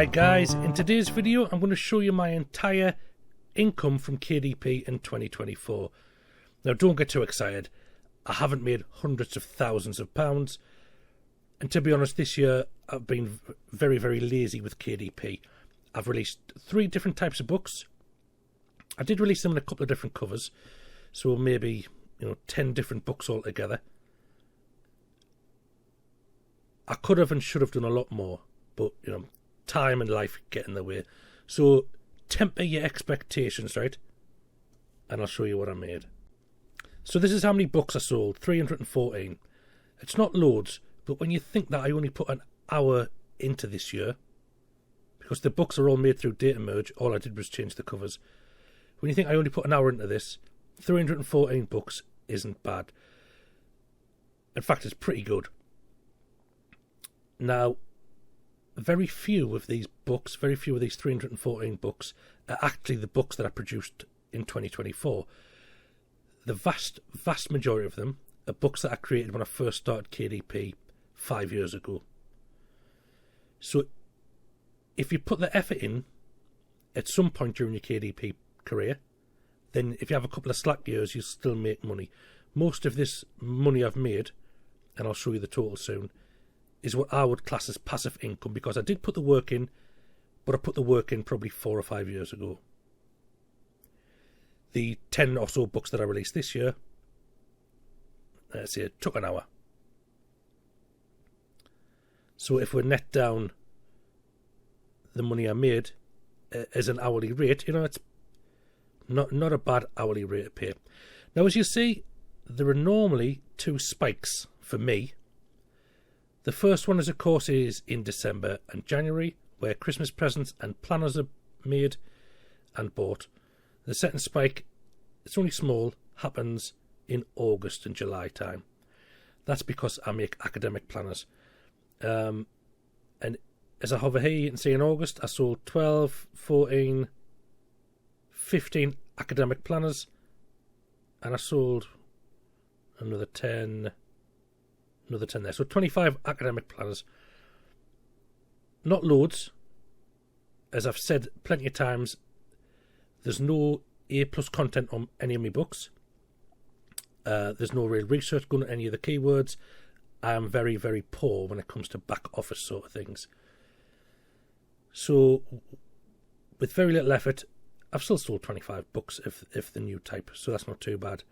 Hi guys, in today's video I'm going to show you my entire income from KDP in 2024. Now don't get too excited, I haven't made hundreds of thousands of pounds, and to be honest this year I've been very lazy with KDP. I've released 3 different types of books. I did release them in a couple of different covers, so maybe 10 different books altogether. I could have and should have done a lot more, but time and life get in the way. So temper your expectations, right? And I'll show you what I made. So this is how many books I sold, 314. It's not loads, but when you think that I only put an hour into this year, because the books are all made through data merge, all I did was change the covers. When you think I only put an hour into this, 314 books isn't bad. In fact, it's pretty good. Now, very few of these books, very few of these 314 books are actually the books that I produced in 2024. The vast majority of them are books that I created when I first started KDP 5 years ago. So if you put the effort in at some point during your KDP career, then if you have a couple of slack years, you'll still make money. Most of this money I've made, and I'll show you the total soon, is what I would class as passive income, because I did put the work in, but I put the work in probably 4 or 5 years ago. The 10 or so books that I released this year, let's say it took an hour. So if we net down the money I made as an hourly rate, it's not a bad hourly rate of pay. Now, as you see, there are normally 2 spikes for me. The first one, of course, is in December and January, where Christmas presents and planners are made and bought. The second spike, it's only small, happens in August and July time. That's because I make academic planners. And as I hover here, you can see in August, I sold 12, 14, 15 academic planners, and I sold another 10 there. So 25 academic planners. Not loads. As I've said plenty of times, there's no A+ content on any of my books. There's no real research going at any of the keywords. I am very poor when it comes to back office sort of things. So with very little effort, I've still sold 25 books if the new type, so that's not too bad.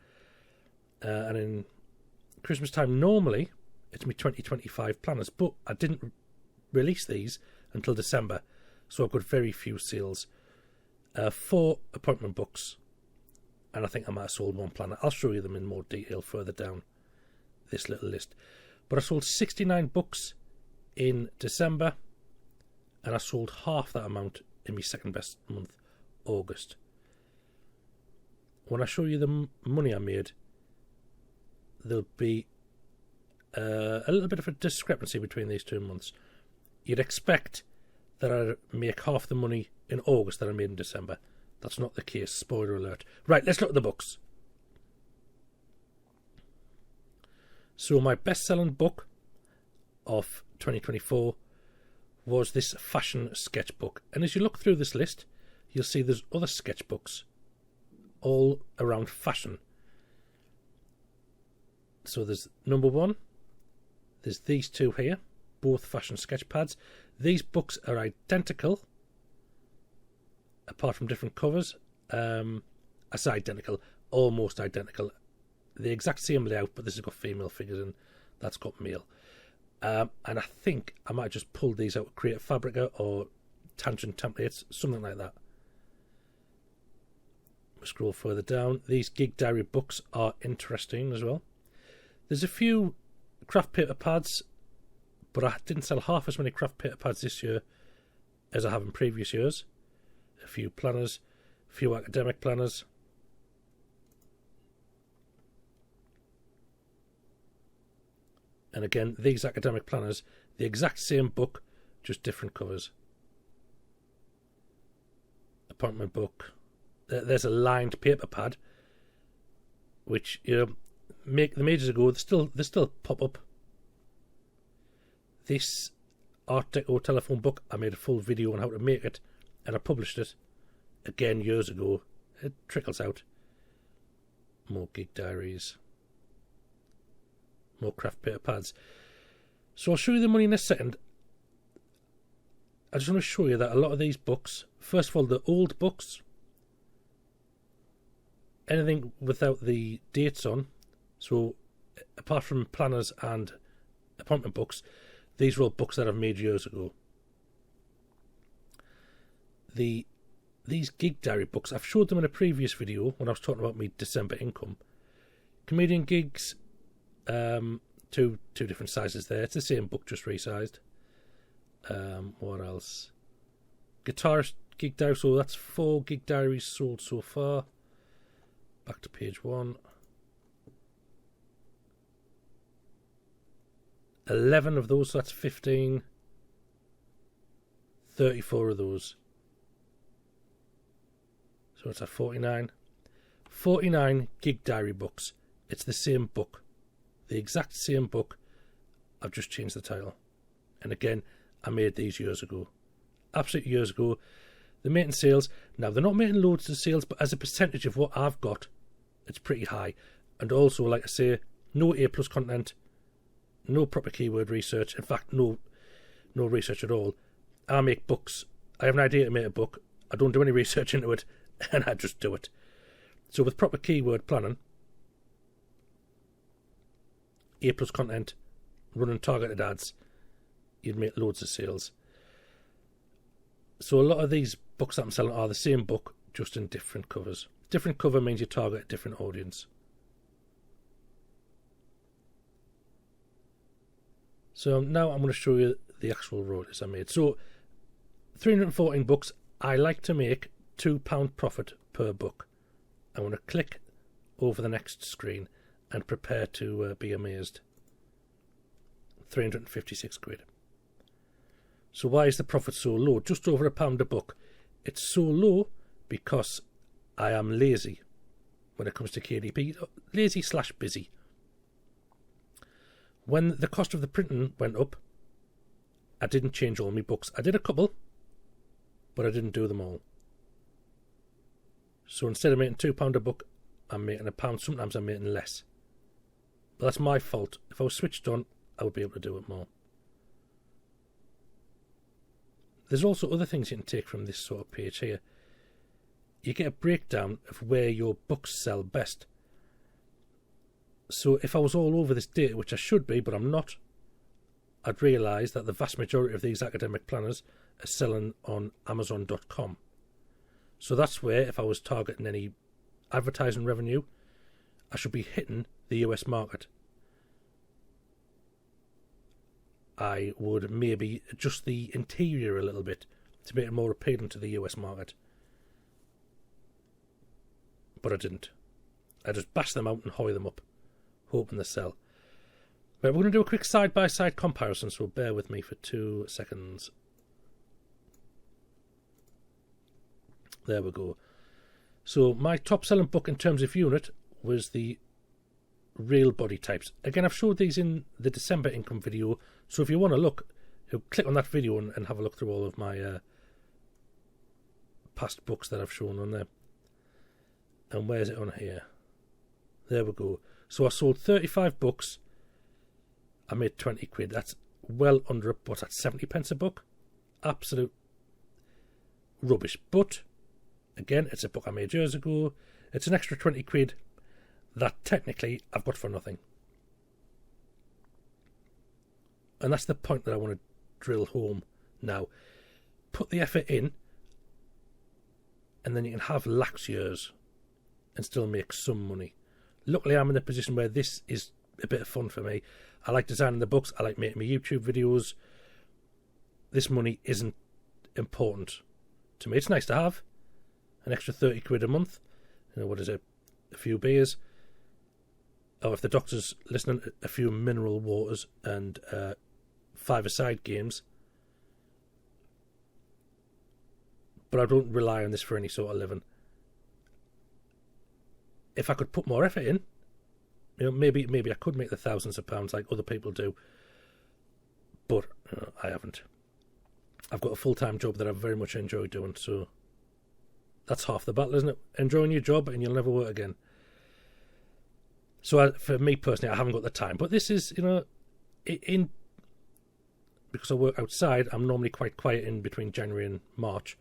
And in Christmas time, normally it's me 2025 planners, but I didn't release these until December, so I've got very few sales. 4 appointment books, and I think I might have sold 1 planner. I'll show you them in more detail further down this little list. But I sold 69 books in December, and I sold half that amount in my second best month, August. When I show you the money I made, there'll be a little bit of a discrepancy between these 2 months. You'd expect that I'd make half the money in August that I made in December. That's not the case, spoiler alert. Right, let's look at the books. So my best-selling book of 2024 was this fashion sketchbook. And as you look through this list, you'll see there's other sketchbooks all around fashion. So there's number 1. There's these 2 here, both fashion sketch pads. These books are identical, apart from different covers. I say identical, almost identical. The exact same layout, but this has got female figures and that's got male. And I think I might just pull these out of Creative Fabrica or Tangent Templates, something like that. We'll scroll further down. These Gig Diary books are interesting as well. There's a few craft paper pads, but I didn't sell half as many craft paper pads this year as I have in previous years. A few planners, a few academic planners. And again, these academic planners, the exact same book, just different covers. Appointment book. There's a lined paper pad, which make them ages ago. They still pop up. This Art Deco telephone book. I made a full video on how to make it, and I published it again years ago. It trickles out. More gig diaries. More craft paper pads. So I'll show you the money in a second. I just want to show you that a lot of these books, first of all, the old books, anything without the dates on, so apart from planners and appointment books, these were all books that I've made years ago. These gig diary books, I've showed them in a previous video when I was talking about my December income. Comedian gigs, two different sizes there. It's the same book, just resized. What else? Guitarist gig diary, so that's 4 gig diaries sold so far. Back to page 1. 11 of those, so that's 15. 34 of those. So it's at 49. 49 gig diary books. It's the same book. The exact same book. I've just changed the title. And again, I made these years ago. Absolutely years ago. They're making sales. Now, they're not making loads of sales, but as a percentage of what I've got, it's pretty high. And also, like I say, no A+ content, no proper keyword research. In fact, no research at all. I make books. I have an idea to make a book. I don't do any research into it, and I just do it. So with proper keyword planning, A+ content, running targeted ads, you'd make loads of sales. So a lot of these books that I'm selling are the same book, just in different covers. Different cover means you target a different audience. So now I'm going to show you the actual royalties I made. So 314 books. I like to make £2 profit per book. I'm going to click over the next screen and prepare to be amazed. 356 quid. So why is the profit so low? Just over £1 a book. It's so low because I am lazy when it comes to KDP. Lazy / busy. When the cost of the printing went up, I didn't change all my books. I did a couple, but I didn't do them all. So instead of making £2 a book, I'm making £1. Sometimes I'm making less. But that's my fault. If I was switched on, I would be able to do it more. There's also other things you can take from this sort of page here. You get a breakdown of where your books sell best. So if I was all over this data, which I should be, but I'm not, I'd realise that the vast majority of these academic planners are selling on Amazon.com. So that's where, if I was targeting any advertising revenue, I should be hitting the US market. I would maybe adjust the interior a little bit to make it more appealing to the US market. But I didn't. I just bashed them out and hoy them up, hoping they sell. Right, we're going to do a quick side-by-side comparison, so bear with me for 2 seconds. There we go. So my top selling book in terms of unit was the Real Body Types. Again, I've showed these in the December income video, so if you want to look, click on that video and have a look through all of my past books that I've shown on there. And where's it on here? There we go. So I sold 35 books. I made 20 quid. That's well under, what's that, 70 pence a book? Absolute rubbish. But, again, it's a book I made years ago. It's an extra 20 quid that technically I've got for nothing. And that's the point that I want to drill home now. Put the effort in, and then you can have lax years and still make some money. Luckily, I'm in a position where this is a bit of fun for me. I like designing the books. I like making my YouTube videos. This money isn't important to me. It's nice to have an extra 30 quid a month. You know, what is it? A few beers. Or if the doctor's listening, a few mineral waters and 5-a-side games. But I don't rely on this for any sort of living. If I could put more effort in, you know, maybe I could make the thousands of pounds like other people do. But I haven't. I've got a full-time job that I very much enjoy doing, so that's half the battle, isn't it? Enjoying your job and you'll never work again. So for me personally, I haven't got the time. But this is, because I work outside, I'm normally quite quiet in between January and March.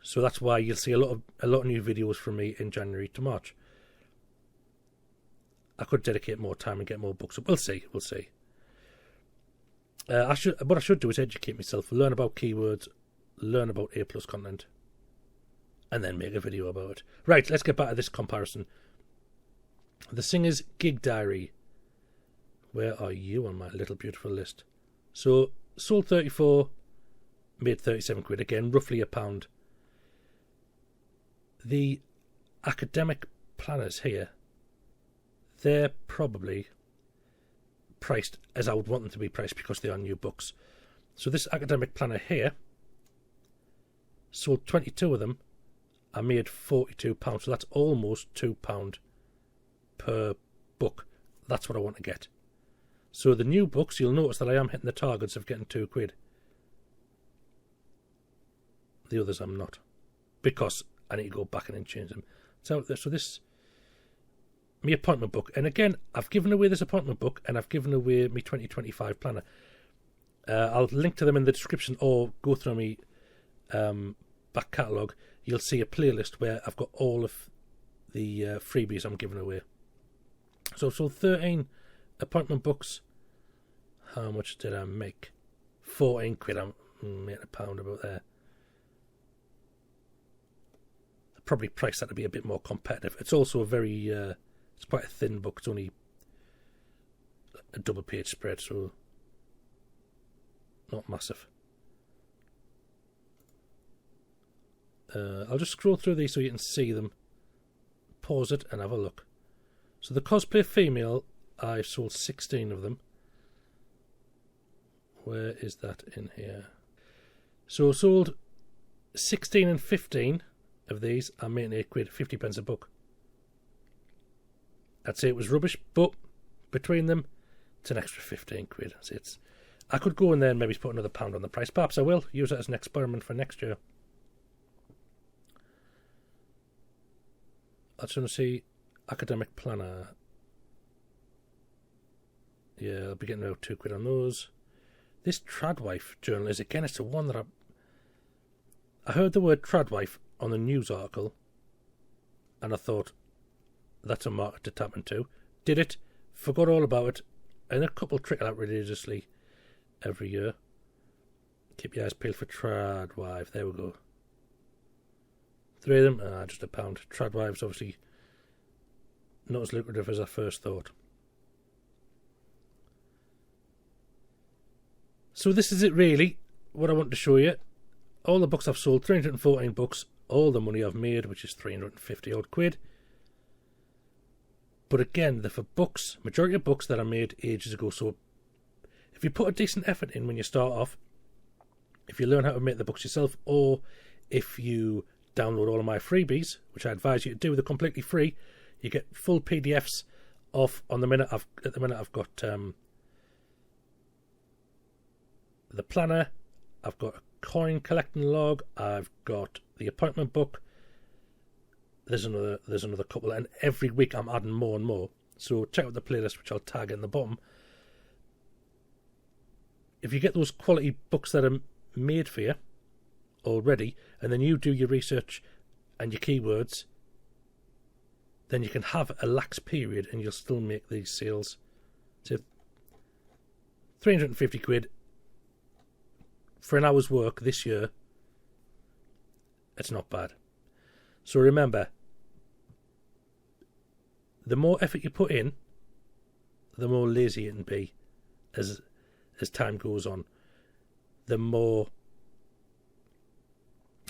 So that's why you'll see a lot of new videos from me in January to March. I could dedicate more time and get more books up. We'll see. What I should do is educate myself, learn about keywords, learn about A+ content, and then make a video about it. Right, let's get back to this comparison. The Singer's Gig Diary. Where are you on my little beautiful list? So, sold 34, made 37 quid. Again, roughly £1. The academic planners here, they're probably priced as I would want them to be priced because they are new books. So this academic planner here, sold 22 of them. I made £42, so that's almost £2 per book. That's what I want to get. So the new books, you'll notice that I am hitting the targets of getting £2. The others I'm not, because I need to go back in and change them. So this, my appointment book, and again, I've given away this appointment book, and I've given away my 2025 planner. I'll link to them in the description, or go through my back catalogue. You'll see a playlist where I've got all of the freebies I'm giving away. So 13 appointment books. How much did I make? 14 quid. I'm making £1 about there. I probably priced that to be a bit more competitive. It's also a very, it's quite a thin book. It's only a double page spread, so not massive. I'll just scroll through these so you can see them. Pause it and have a look. So the cosplay female, I've sold 16 of them. Where is that in here? So sold 16 and 15 of these. I'm making £8, 50 pence a book. I'd say it was rubbish, but between them, it's an extra 15 quid. I could go in there and maybe put another £1 on the price. Perhaps I will use it as an experiment for next year. I just want to see academic planner. Yeah, I'll be getting about £2 on those. This Tradwife journal is, again, it's the one that I heard the word Tradwife on the news article, and I thought, that's a market to tap into. Did it, forgot all about it, and a couple trickle out religiously every year. Keep your eyes peeled for Tradwife. There we go. 3 of them, just £1. Tradwife's obviously not as lucrative as I first thought. So this is it really, what I want to show you. All the books I've sold, 314 books, all the money I've made, which is 350 odd quid. But again, they're for books, majority of books that I made ages ago. So if you put a decent effort in when you start off, if you learn how to make the books yourself, or if you download all of my freebies, which I advise you to do, they're completely free. You get full PDFs off on the minute. At the minute I've got the planner, I've got a coin collecting log, I've got the appointment book. There's another couple, and every week I'm adding more and more. So check out the playlist, which I'll tag in the bottom. If you get those quality books that are made for you already, and then you do your research and your keywords, then you can have a lax period and you'll still make these sales. So 350 quid for an hour's work this year, it's not bad. So remember, the more effort you put in, the more lazy you can be as time goes on. The more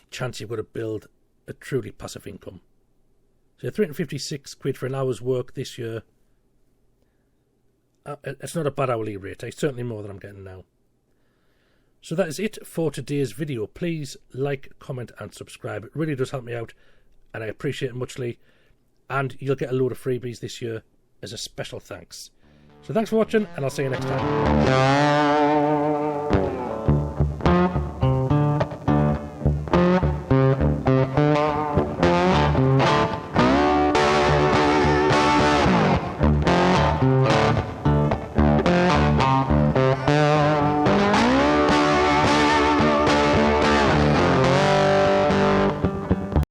chance you've got to build a truly passive income. So 356 quid for an hour's work this year, it's not a bad hourly rate. It's certainly more than I'm getting now. So that is it for today's video. Please like, comment and subscribe. It really does help me out, and I appreciate it muchly. And you'll get a load of freebies this year as a special thanks. So thanks for watching, and I'll see you next time.